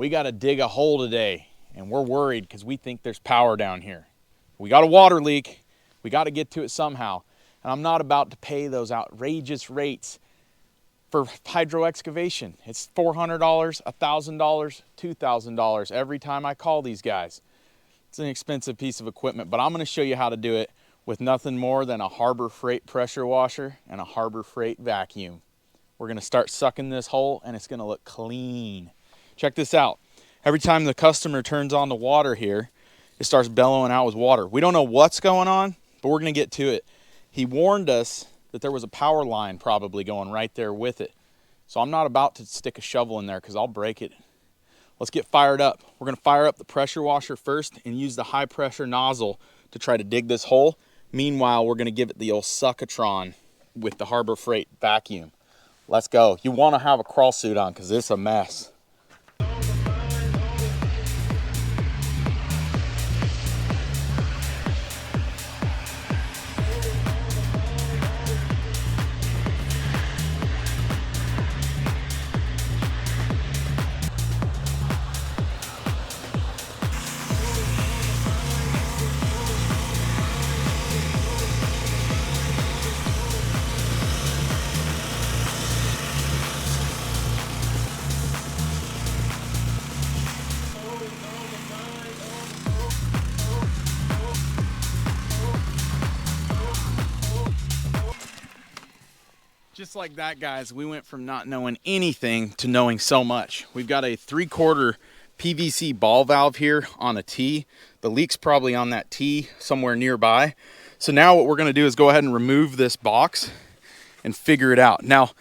We got to dig a hole today, and we're worried because we think there's power down here. We got a water leak. We got to get to it somehow. And I'm not about to pay those outrageous rates for hydro excavation. It's $400, $1,000, $2,000 every time I call these guys. It's an expensive piece of equipment, but I'm going to show you how to do it with nothing more than a Harbor Freight pressure washer and a Harbor Freight vacuum. We're going to start sucking this hole, and it's going to look clean. Check this out. Every time the customer turns on the water here, it starts bellowing out with water. We don't know what's going on, but we're going to get to it. He warned us that there was a power line probably going right there with it. So I'm not about to stick a shovel in there because I'll break it. Let's get fired up. We're going to fire up the pressure washer first and use the high pressure nozzle to try to dig this hole. Meanwhile, we're going to give it the old suckatron with the Harbor Freight vacuum. Let's go. You want to have a crawl suit on because it's a mess. Just like that, guys, we went from not knowing anything to knowing so much. We've got a 3/4 PVC ball valve here on a T. The leak's probably on that T somewhere nearby. So now what we're going to do is go ahead and remove this box and figure it out. Now,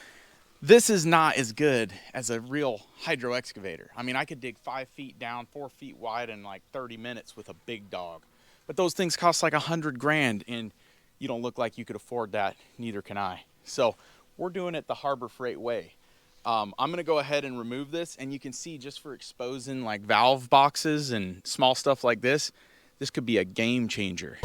this is not as good as a real hydro excavator. I mean, I could dig 5 feet down, 4 feet wide in like 30 minutes with a big dog. But those things cost like 100 grand, and you don't look like you could afford that. Neither can I. So we're doing it the Harbor Freight way. I'm gonna go ahead and remove this, and you can see just for exposing like valve boxes and small stuff like this, this could be a game changer.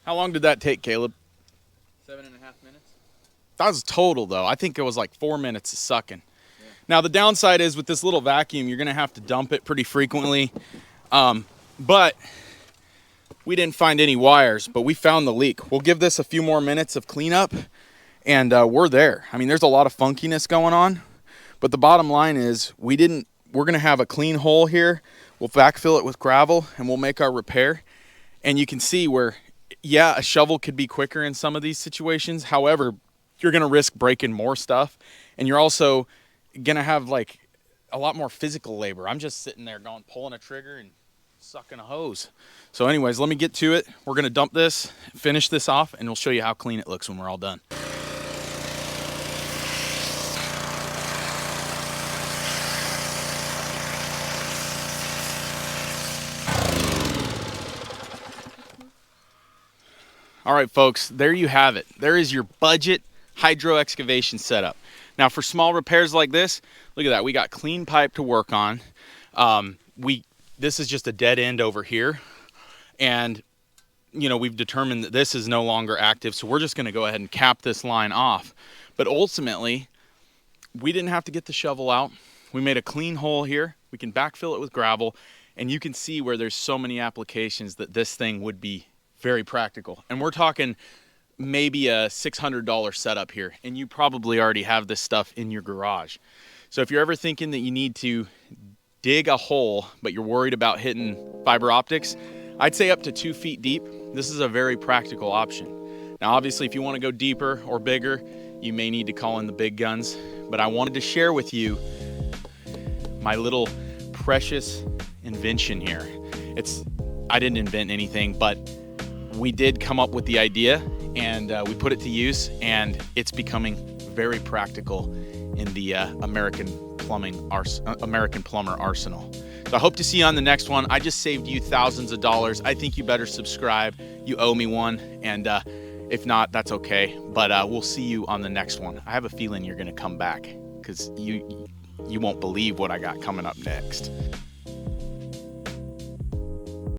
How long did that take, Caleb? 7.5 minutes. That was total, though. I think it was like 4 minutes of sucking. Yeah. Now, the downside is with this little vacuum, you're going to have to dump it pretty frequently. But we didn't find any wires, but we found the leak. We'll give this a few more minutes of cleanup, and we're there. I mean, there's a lot of funkiness going on, but the bottom line is we're going to have a clean hole here. We'll backfill it with gravel, and we'll make our repair. And you can see where, yeah, a shovel could be quicker in some of these situations. However, you're going to risk breaking more stuff, and you're also going to have like a lot more physical labor. I'm just sitting there pulling a trigger and sucking a hose. So anyways, let me get to it. We're going to dump this, finish this off, and we'll show you how clean it looks when we're all done. All right, folks, there you have it. There is your budget hydro excavation setup. Now, for small repairs like this, look at that. We got clean pipe to work on. This is just a dead end over here. And, you know, we've determined that this is no longer active, so we're just going to go ahead and cap this line off. But ultimately, we didn't have to get the shovel out. We made a clean hole here. We can backfill it with gravel. And you can see where there's so many applications that this thing would be very practical. And we're talking maybe a $600 setup here, and you probably already have this stuff in your garage. So if you're ever thinking that you need to dig a hole, but you're worried about hitting fiber optics, I'd say up to 2 feet deep. This is a very practical option. Now, obviously, if you want to go deeper or bigger, you may need to call in the big guns. But I wanted to share with you my little precious invention here. I didn't invent anything, but we did come up with the idea, and we put it to use, and it's becoming very practical in the American plumber arsenal. So I hope to see you on the next one. I just saved you thousands of dollars. I think you better subscribe. You owe me one, and if not, that's okay. But we'll see you on the next one. I have a feeling you're gonna come back because you won't believe what I got coming up next.